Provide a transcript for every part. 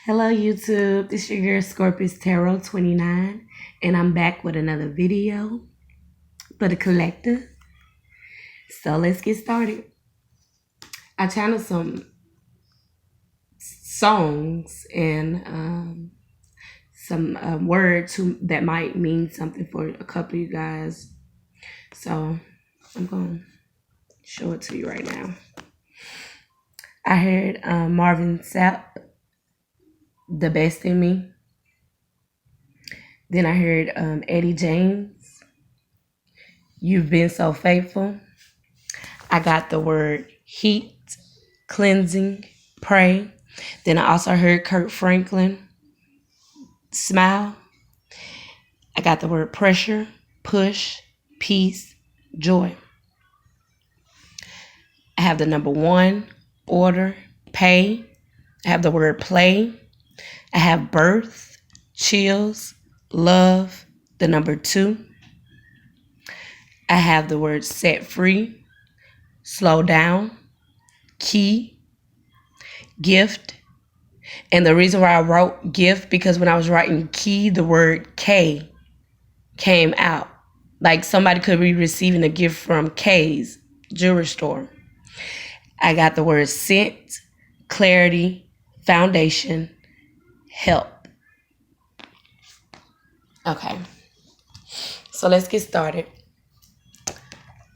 Hello YouTube, this is your girl Scorpius Tarot 29 and I'm back with another video for the collective. So let's get started. I channeled some songs and some words that might mean something for a couple of you guys. So I'm going to show it to you right now. I heard Marvin Sapp, The Best in Me. Then I heard Eddie James, You've Been So Faithful. I got the word heat, cleansing, pray. Then I also heard Kirk Franklin, smile. I got the word pressure, push, peace, joy. I have the number 1, order, pay. I have the word play. I have birth, chills, love, the number 2. I have the word set free, slow down, key, gift. And the reason why I wrote gift, because when I was writing key, the word K came out. Like somebody could be receiving a gift from K's jewelry store. I got the word scent, clarity, foundation, help. Okay, so let's get started.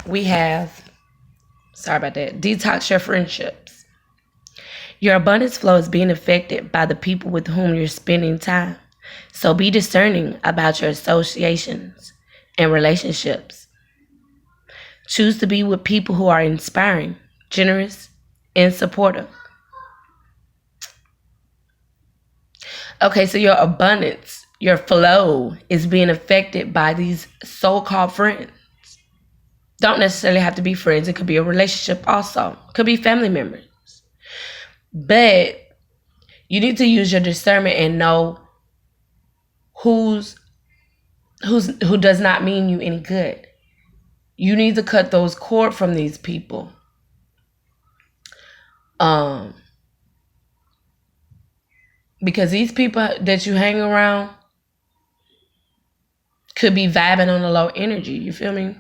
We have, sorry about that, detox your friendships. Your abundance flow is being affected by the people with whom you're spending time. So be discerning about your associations and relationships. Choose to be with people who are inspiring, generous, and supportive. Okay, so your abundance, your flow is being affected by these so-called friends. Don't necessarily have to be friends. It could be a relationship also. It could be family members. But you need to use your discernment and know who does not mean you any good. You need to cut those cords from these people. Because these people that you hang around could be vibing on a low energy. You feel me?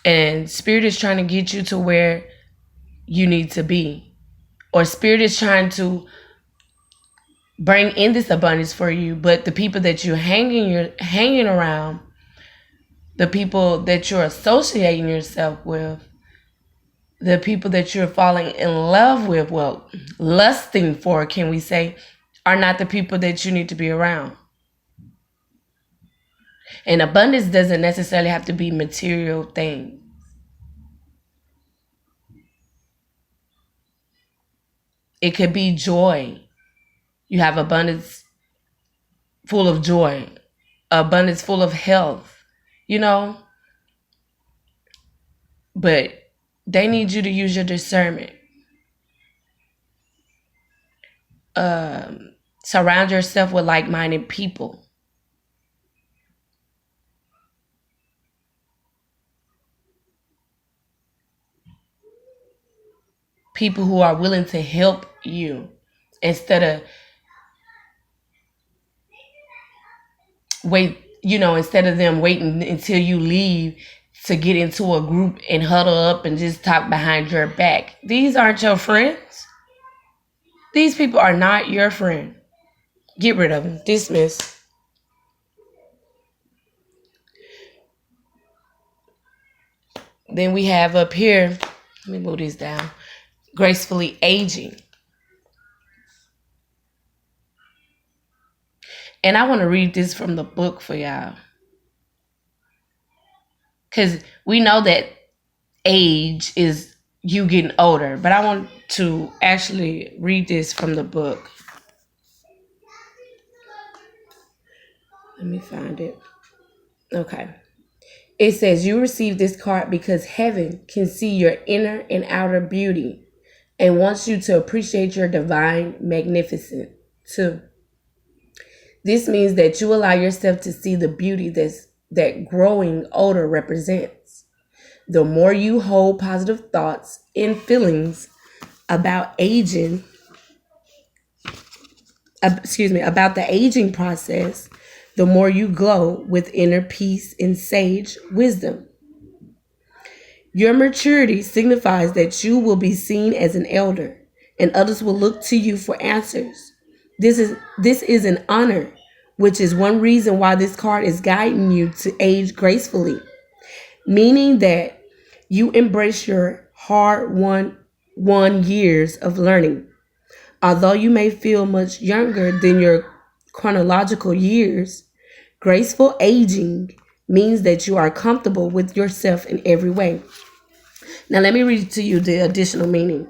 And spirit is trying to get you to where you need to be. Or spirit is trying to bring in this abundance for you. But the people that you're hanging around, the people that you're associating yourself with, the people that you're falling in love with, well, lusting for, can we say, are not the people that you need to be around. And abundance doesn't necessarily have to be material things. It could be joy. You have abundance full of joy, abundance full of health, But they need you to use your discernment. Surround yourself with like-minded people. People who are willing to help you instead of instead of them waiting until you leave to get into a group and huddle up and just talk behind your back. These aren't your friends. These people are not your friend. Get rid of them. Dismiss. Then we have up here, let me move this down, gracefully aging. And I want to read this from the book for y'all. Because we know that age is you getting older. But I want to actually read this from the book. Let me find it. Okay. It says, you receive this card because heaven can see your inner and outer beauty and wants you to appreciate your divine magnificence too. This means that you allow yourself to see the beauty that growing older represents. The more you hold positive thoughts and feelings about aging, about the aging process, the more you glow with inner peace and sage wisdom. Your maturity signifies that you will be seen as an elder and others will look to you for answers. This is an honor, which is one reason why this card is guiding you to age gracefully, meaning that you embrace your hard won years of learning. Although you may feel much younger than your chronological years, graceful aging means that you are comfortable with yourself in every way. Now, let me read to you the additional meaning.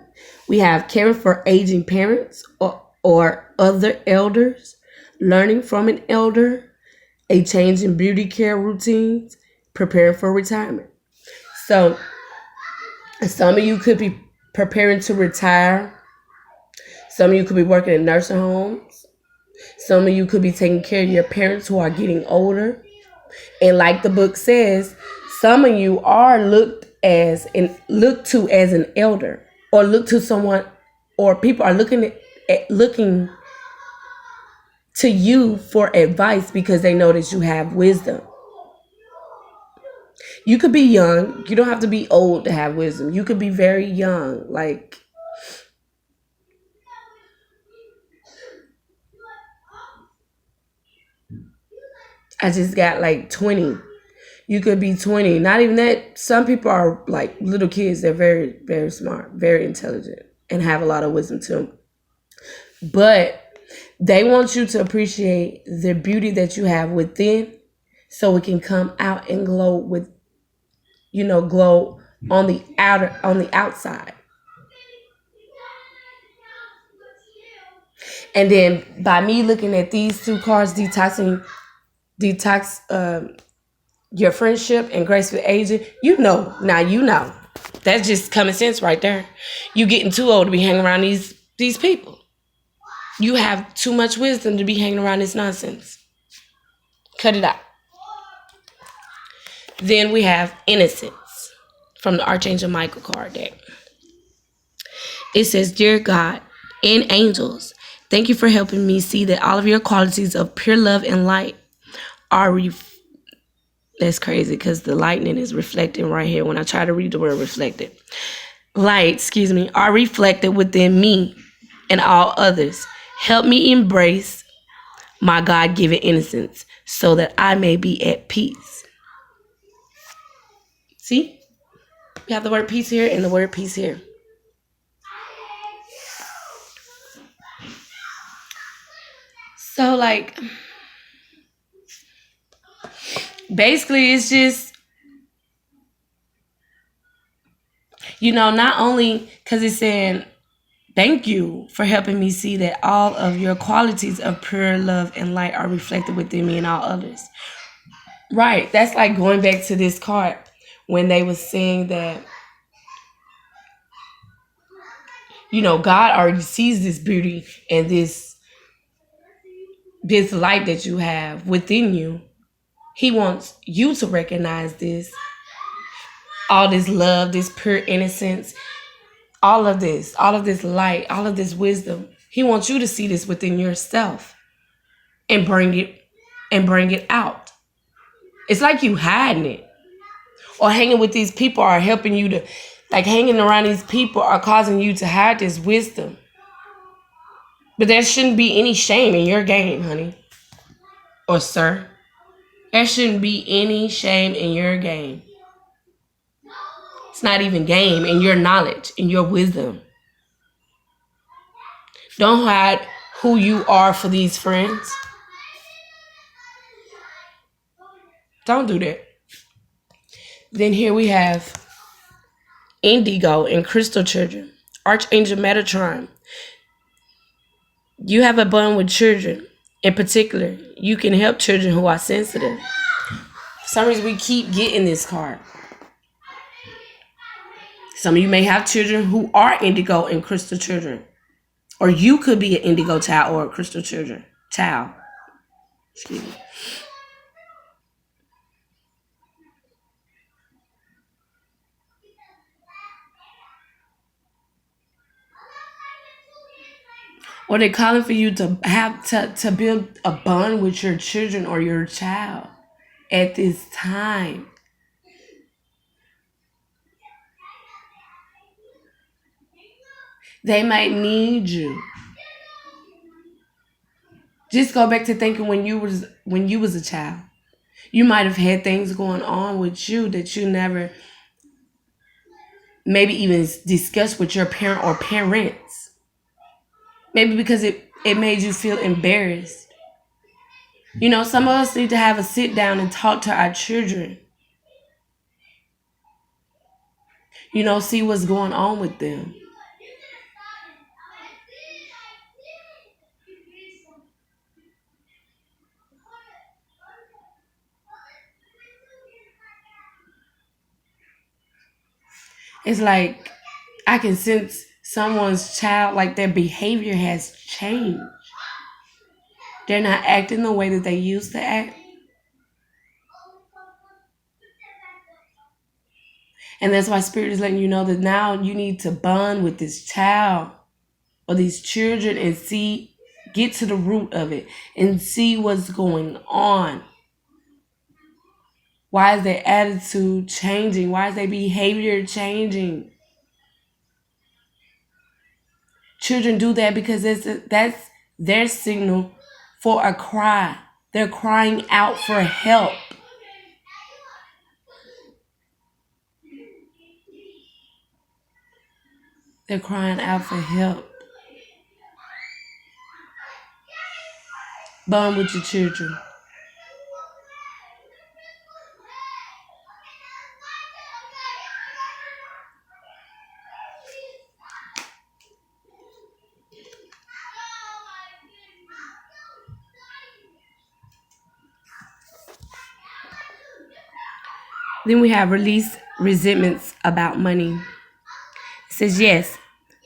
We have caring for aging parents or other elders, learning from an elder, a change in beauty care routines, preparing for retirement. So, some of you could be preparing to retire. Some of you could be working in nursing homes. Some of you could be taking care of your parents who are getting older. And like the book says, some of you are looked to as an elder, or look to someone, or people are looking to you for advice because they know that you have wisdom. You could be young. You don't have to be old to have wisdom. You could be very young. Like, I just got like 20. You could be 20. Not even that. Some people are like little kids. They're very, very smart, very intelligent, and have a lot of wisdom too. But they want you to appreciate the beauty that you have within so it can come out and glow with, glow on the outside. And then by me looking at these two cards, detox your friendship and graceful aging, now that's just common sense right there. You getting too old to be hanging around these people. You have too much wisdom to be hanging around this nonsense. Cut it out. Then we have innocence from the Archangel Michael card deck. It says, "Dear God and angels, thank you for helping me see that all of your qualities of pure love and light are that's crazy because the lightning is reflecting right here when I try to read the word reflected. Are reflected within me and all others. Help me embrace my God-given innocence so that I may be at peace." See? We have the word peace here and the word peace here. So, basically, it's just, not only because it's saying, thank you for helping me see that all of your qualities of pure love and light are reflected within me and all others. Right. That's like going back to this card when they were saying that, God already sees this beauty and this light that you have within you. He wants you to recognize this, all this love, this pure innocence, all of this light, all of this wisdom. He wants you to see this within yourself and bring it out. It's like you hiding it, or hanging with these people are helping you to, like, hanging around these people are causing you to hide this wisdom. But there shouldn't be any shame in your game, honey. Or sir. There shouldn't be any shame in your game. It's not even game in your knowledge, in your wisdom. Don't hide who you are for these friends. Don't do that. Then here we have Indigo and Crystal Children. Archangel Metatron. You have a bond with children. In particular, you can help children who are sensitive. For some reason, we keep getting this card. Some of you may have children who are indigo and crystal children. Or you could be an indigo child or a crystal child. Excuse me. Or they're calling for you to have to build a bond with your children or your child at this time. They might need you. Just go back to thinking when you was a child. You might have had things going on with you that you never maybe even discussed with your parent or parents. Maybe because it made you feel embarrassed. You know, some of us need to have a sit down and talk to our children. You know, see what's going on with them. It's like I can sense someone's child, like their behavior has changed. They're not acting the way that they used to act. And that's why Spirit is letting you know that now you need to bond with this child or these children and get to the root of it and see what's going on. Why is their attitude changing? Why is their behavior changing? Children do that because that's their signal for a cry. They're crying out for help. They're crying out for help. Bond with your children. Then we have release resentments about money. It says, yes,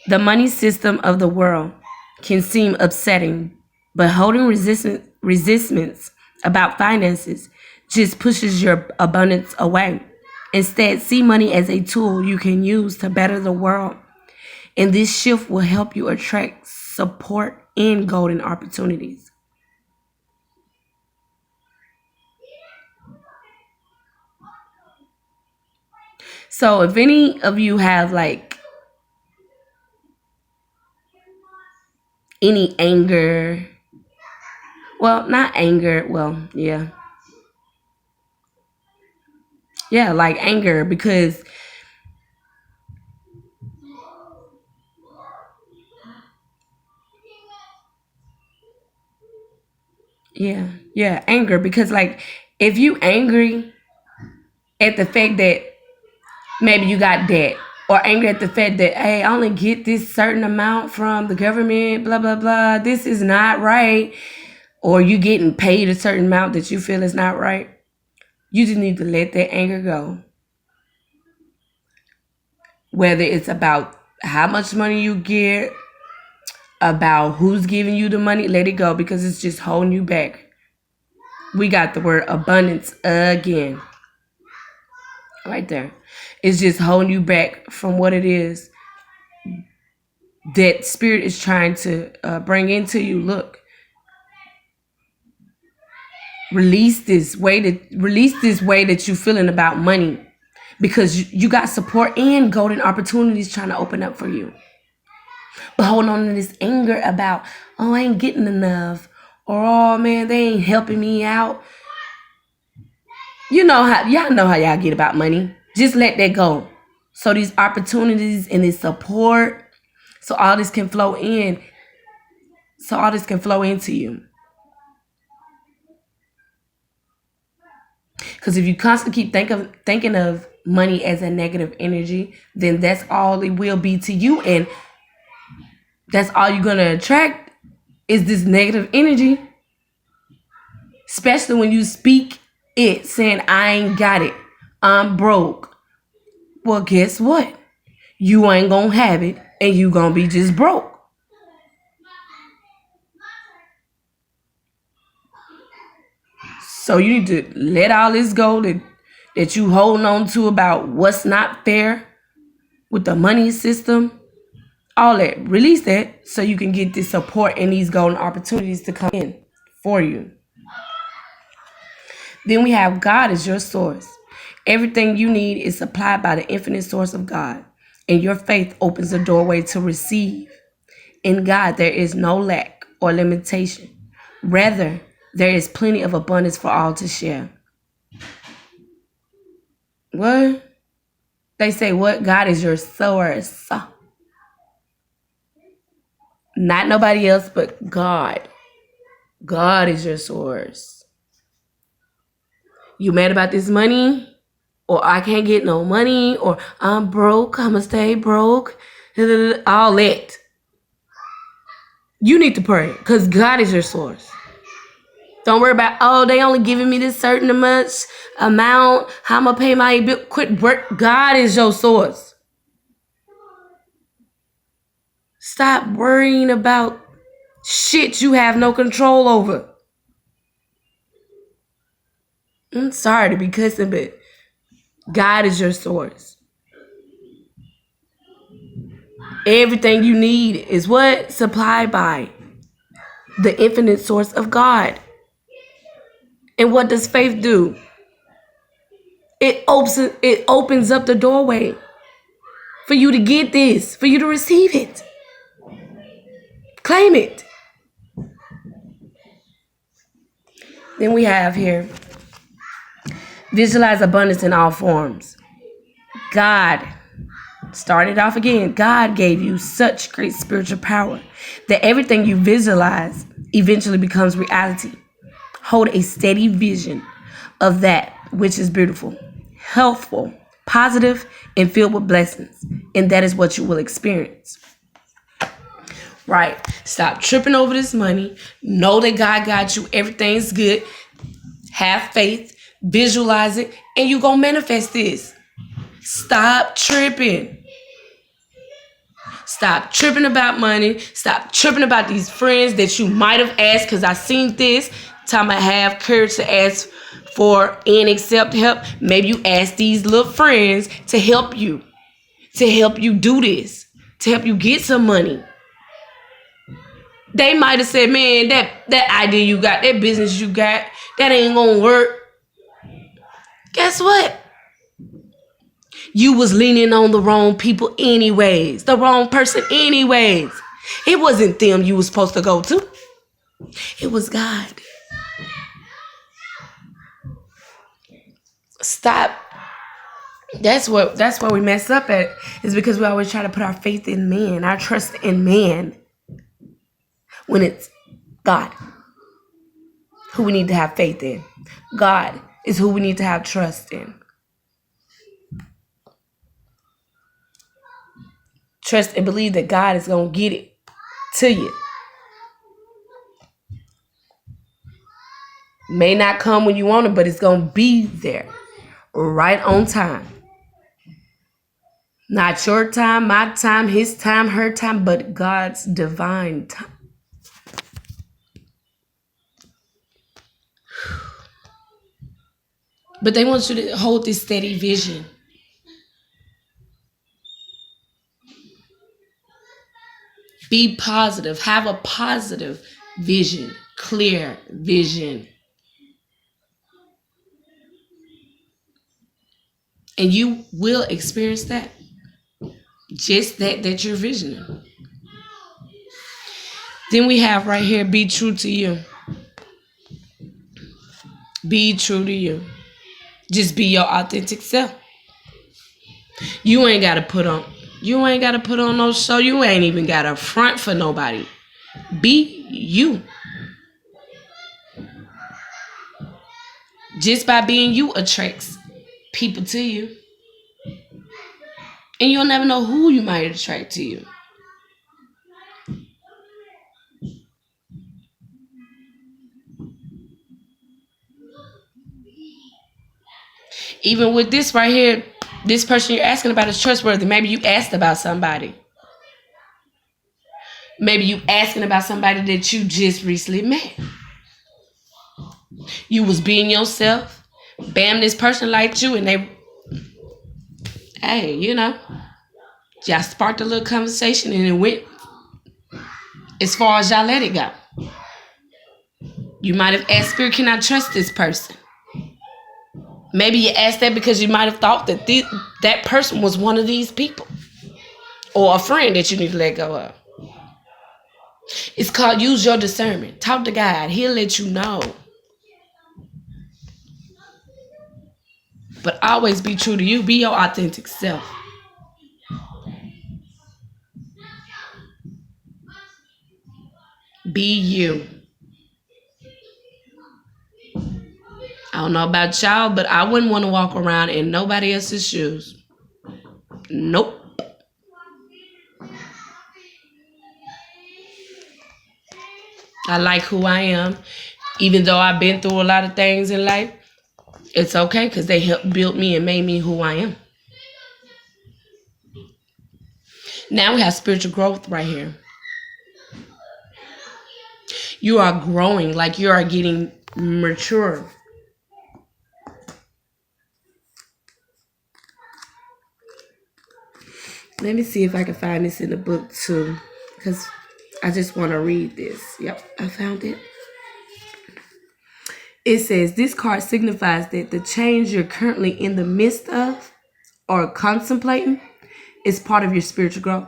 the money system of the world can seem upsetting, but holding resistments about finances just pushes your abundance away. Instead, see money as a tool you can use to better the world. And this shift will help you attract support and golden opportunities. So if any of you have like any anger, well, not anger, well, yeah. Yeah, like anger because yeah, anger because like if you angry at the fact that maybe you got debt or angry at the fact that hey, I only get this certain amount from the government, blah blah blah, this is not right, or you getting paid a certain amount that you feel is not right, you just need to let that anger go. Whether it's about how much money you get, about who's giving you the money, let it go because it's just holding you back. We got the word abundance again. Right there. It's just holding you back from what it is that Spirit is trying to bring into you. Look, release this way that you're feeling about money because you got support and golden opportunities trying to open up for you. But holding on to this anger about, oh, I ain't getting enough, or oh man, they ain't helping me out. You know how y'all get about money. Just let that go. So these opportunities and this support, so all this can flow in. So all this can flow into you. Because if you constantly keep thinking of money as a negative energy, then that's all it will be to you. And that's all you're going to attract is this negative energy. Especially when you speak it saying, I ain't got it, I'm broke. Well, guess what? You ain't going to have it and you going to be just broke. So you need to let all this go that you holding on to about what's not fair with the money system. All that. Release that so you can get this support and these golden opportunities to come in for you. Then we have God as your source. Everything you need is supplied by the infinite source of God, and your faith opens the doorway to receive. In God, there is no lack or limitation. Rather, there is plenty of abundance for all to share. What? They say what? God is your source. Not nobody else, but God. God is your source. You mad about this money? Or I can't get no money? Or I'm broke, I'ma stay broke? All that. You need to pray because God is your source. Don't worry about, oh, they only giving me this certain amount, how I'm going to pay my bill. Quit work. God is your source. Stop worrying about shit you have no control over. I'm sorry to be cussing, but God is your source. Everything you need is what? Supplied by the infinite source of God. And what does faith do? It opens up the doorway for you to get this, for you to receive it. Claim it. Then we have here, visualize abundance in all forms. God, started off again, God gave you such great spiritual power that everything you visualize eventually becomes reality. Hold a steady vision of that which is beautiful, healthful, positive, and filled with blessings. And that is what you will experience. Right. Stop tripping over this money. Know that God got you. Everything's good. Have faith. Visualize it. And you're going to manifest this. Stop tripping. Stop tripping about money. Stop tripping about these friends that you might have asked, because I seen this. Time I have courage to ask for and accept help. Maybe you ask these little friends to help you do this, to help you get some money. They might have said, man, that idea you got, that business you got, that ain't gonna work. Guess what? You was leaning on the wrong people anyways, the wrong person anyways. It wasn't them you was supposed to go to. It was God. Stop. That's where we mess up at, is because we always try to put our faith in man, our trust in man, when it's God who we need to have faith in. God is who we need to have trust in. Trust and believe that God is going to get it to you. May not come when you want it, but it's going to be there right on time. Not your time, my time, his time, her time, but God's divine time. But they want you to hold this steady vision. Be positive. Have a positive vision. Clear vision. And you will experience that. Just that you're visioning. Then we have right here, be true to you. Be true to you. Just be your authentic self. You ain't got to put on no show. You ain't even got to front for nobody. Be you. Just by being you attracts people to you. And you'll never know who you might attract to you. Even with this right here, this person you're asking about is trustworthy. Maybe you asked about somebody. Maybe you asking about somebody that you just recently met. You was being yourself. Bam, this person liked you and they, hey, Y'all sparked a little conversation and it went as far as y'all let it go. You might have asked Spirit, can I trust this person? Maybe you asked that because you might have thought that that person was one of these people. Or a friend that you need to let go of. It's called use your discernment. Talk to God. He'll let you know. But always be true to you. Be your authentic self. Be you. I don't know about y'all, but I wouldn't want to walk around in nobody else's shoes. Nope. I like who I am. Even though I've been through a lot of things in life, it's okay because they helped build me and made me who I am. Now we have spiritual growth right here. You are growing, like you are getting mature. Let me see if I can find this in the book too, because I just want to read this. Yep, I found it. It says, this card signifies that the change you're currently in the midst of or contemplating is part of your spiritual growth.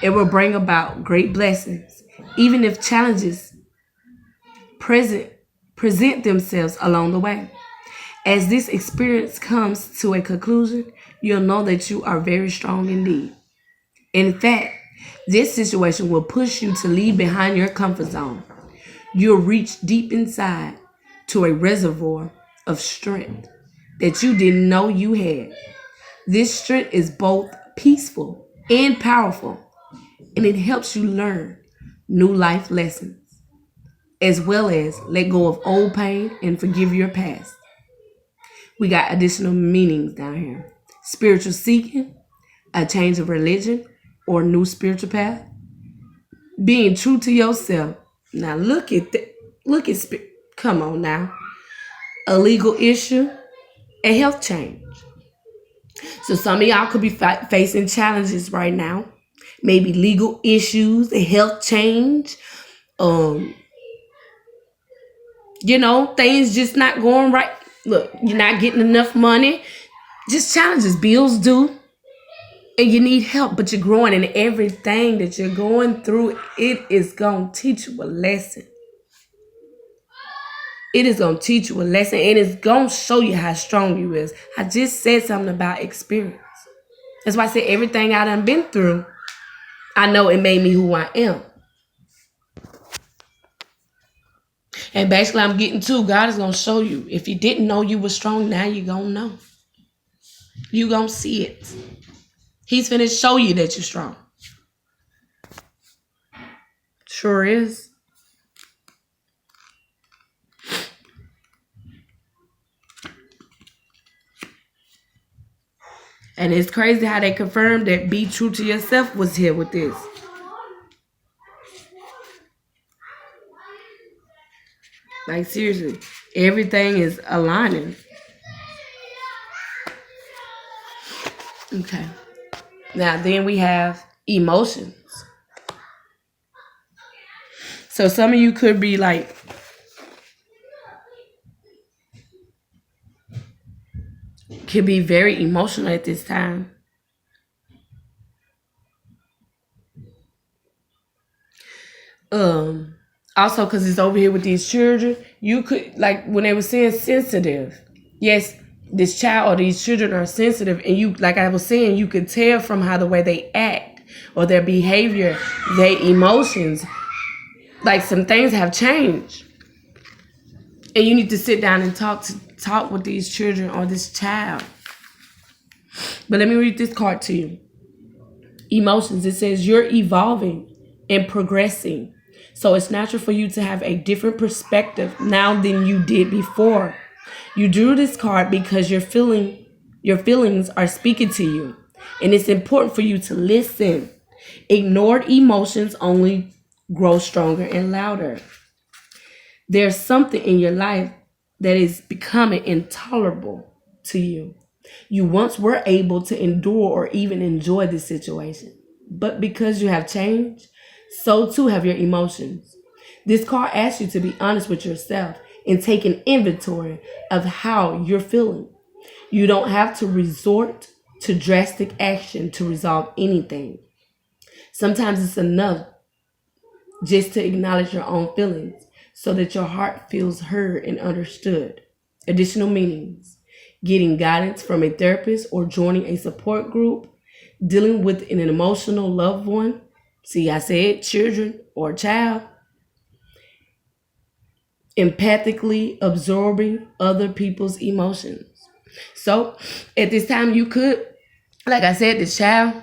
It will bring about great blessings, even if challenges present themselves along the way. As this experience comes to a conclusion, you'll know that you are very strong indeed. In fact, this situation will push you to leave behind your comfort zone. You'll reach deep inside to a reservoir of strength that you didn't know you had. This strength is both peaceful and powerful, and it helps you learn new life lessons, as well as let go of old pain and forgive your past. We got additional meanings down here. Spiritual seeking, a change of religion or new spiritual path. Being true to yourself. Now look at that. Look at spirit. Come on now. A legal issue, a health change. So some of y'all could be facing challenges right now. Maybe legal issues, a health change. Things just not going right. Look, you're not getting enough money. Just challenges, bills due. And you need help, but you're growing, and everything that you're going through, it is going to teach you a lesson. It is going to teach you a lesson, and it's going to show you how strong you is. I just said something about experience. That's why I said everything I done been through, I know it made me who I am. And basically, I'm getting to, God is going to show you. If you didn't know you were strong, now you're going to know. You're going to see it. He's finna show you that you're strong. Sure is. And it's crazy how they confirmed that be true to yourself was here with this. Like seriously, everything is aligning. Okay. Now then we have emotions. So some of you could be like, could be very emotional at this time. Also, because it's over here with these children, you could, like when they were saying sensitive. Yes, this child or these children are sensitive, and you, like I was saying, you could tell from how the way they act or their behavior, their emotions, like some things have changed. And you need to sit down and talk with these children or this child. But let me read this card to you. Emotions, it says you're evolving and progressing. So it's natural for you to have a different perspective now than you did before. You drew this card because your feelings are speaking to you. And it's important for you to listen. Ignored emotions only grow stronger and louder. There's something in your life that is becoming intolerable to you. You once were able to endure or even enjoy this situation, but because you have changed, so too have your emotions. This card asks you to be honest with yourself and take an inventory of how you're feeling. You don't have to resort to drastic action to resolve anything. Sometimes it's enough just to acknowledge your own feelings so that your heart feels heard and understood. Additional meanings: getting guidance from a therapist or joining a support group, dealing with an emotional loved one. See, I said children or child. Empathically absorbing other people's emotions. So at this time, you could, like I said, this child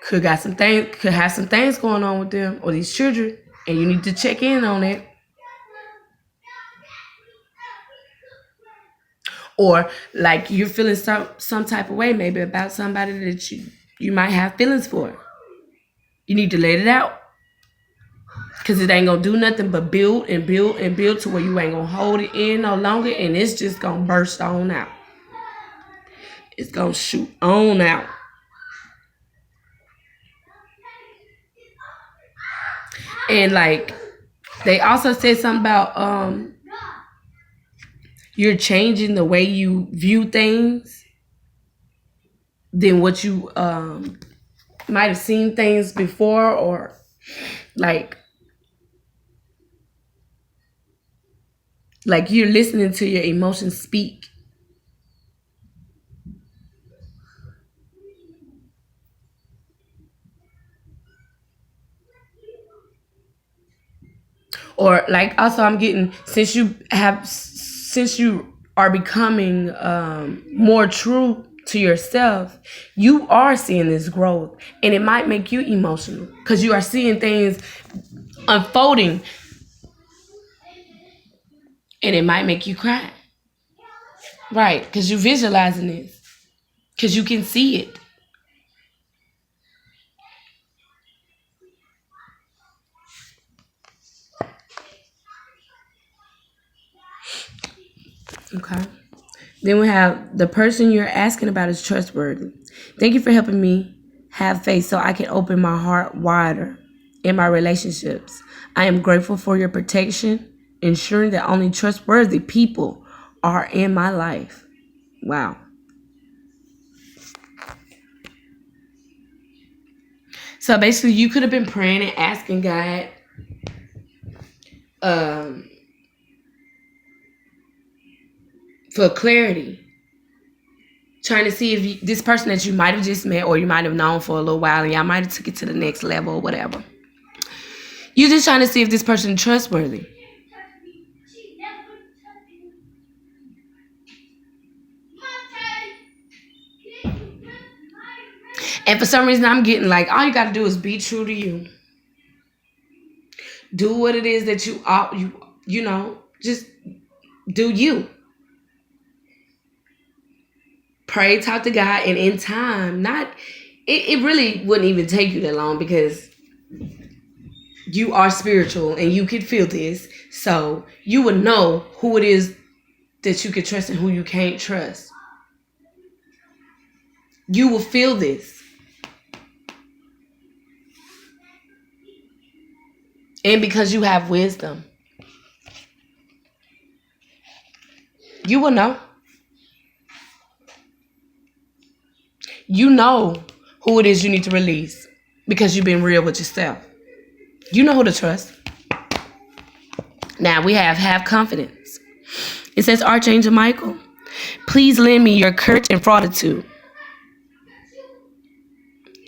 could have some things going on with them, or these children, and you need to check in on it. Or like you're feeling some type of way, maybe about somebody that you might have feelings for. You need to let it out. Cause it ain't gonna do nothing but build and build and build to where you ain't gonna hold it in no longer, and it's just gonna burst on out. It's gonna shoot on out. And like they also said something about you're changing the way you view things than what you might have seen things before, or like you're listening to your emotions speak. Or like also I'm getting, since you are becoming more true to yourself, you are seeing this growth, and it might make you emotional because you are seeing things unfolding, and it might make you cry, right? Because you're visualizing this, because you can see it. Okay. Then we have the person you're asking about is trustworthy. Thank you for helping me have faith so I can open my heart wider in my relationships. I am grateful for your protection, ensuring that only trustworthy people are in my life. Wow. So basically, you could have been praying and asking God for clarity, trying to see if this person that you might have just met or you might have known for a little while and y'all might have took it to the next level or whatever. You're just trying to see if this person is trustworthy. And for some reason, I'm getting like, all you got to do is be true to you. Do what it is that you know, just do you. Pray, talk to God, and in time, it really wouldn't even take you that long because you are spiritual and you could feel this. So you would know who it is that you can trust and who you can't trust. You will feel this. And because you have wisdom, you will know. You know who it is you need to release because you've been real with yourself. You know who to trust. Now we have confidence. It says, Archangel Michael, please lend me your courage and fortitude.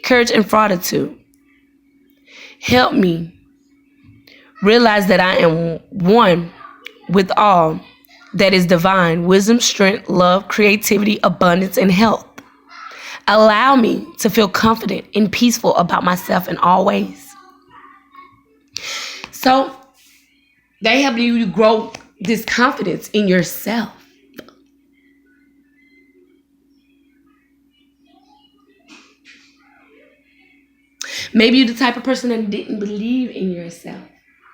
Courage and fortitude. Help me realize that I am one with all that is divine: wisdom, strength, love, creativity, abundance, and health. Allow me to feel confident and peaceful about myself in all ways. So they help you grow this confidence in yourself. Maybe you're the type of person that didn't believe in yourself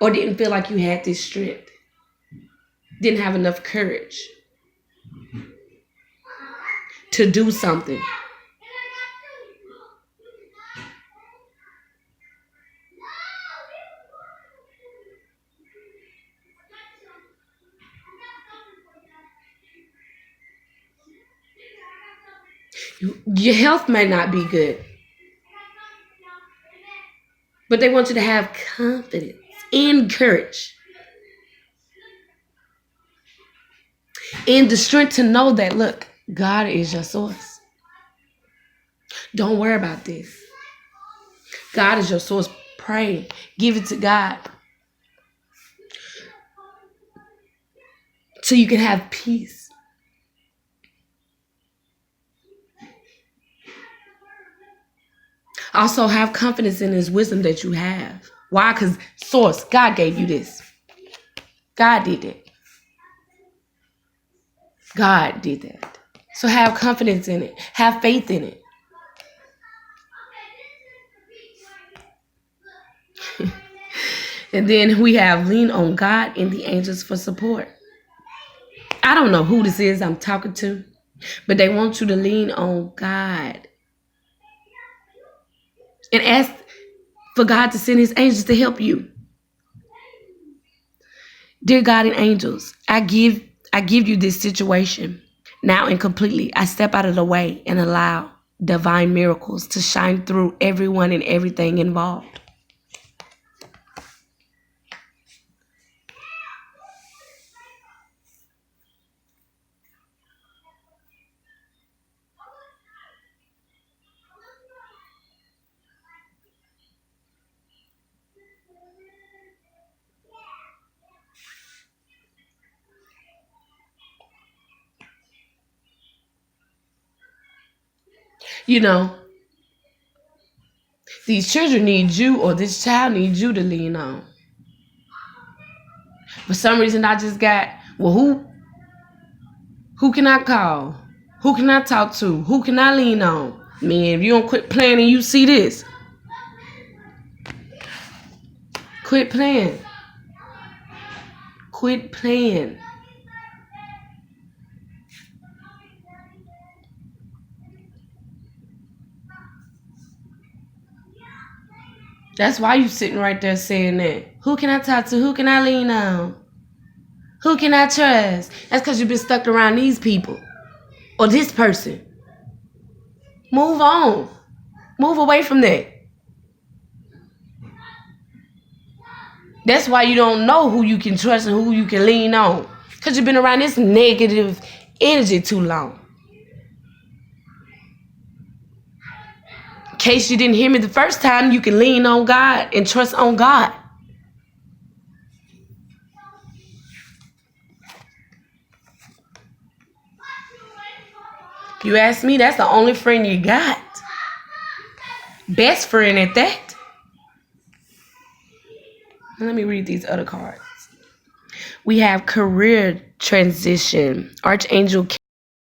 or didn't feel like you had this strength, didn't have enough courage. to do something. Your health may not be good, but they want you to have confidence and courage and the strength to know that, look, God is your source. Don't worry about this. God is your source. Pray. Give it to God so you can have peace. Also, have confidence in his wisdom that you have. Why? Because source, God gave you this. God did it. God did that. So have confidence in it. Have faith in it. And then we have lean on God and the angels for support. I don't know who this is I'm talking to, but they want you to lean on God and ask for God to send his angels to help you. Dear God and angels, I give you this situation now and completely. I step out of the way and allow divine miracles to shine through everyone and everything involved. You know, these children need you, or this child needs you to lean on. For some reason, I just got, well, who can I call? Who can I talk to? Who can I lean on? Man, if you don't quit playing and you see this, quit playing. Quit playing. That's why you sitting right there saying that. Who can I talk to? Who can I lean on? Who can I trust? That's because you've been stuck around these people or this person. Move on. Move away from that. That's why you don't know who you can trust and who you can lean on, because you've been around this negative energy too long. In case you didn't hear me the first time, you can lean on God and trust on God. You ask me, that's the only friend you got. Best friend at that. Let me read these other cards. We have career transition. Archangel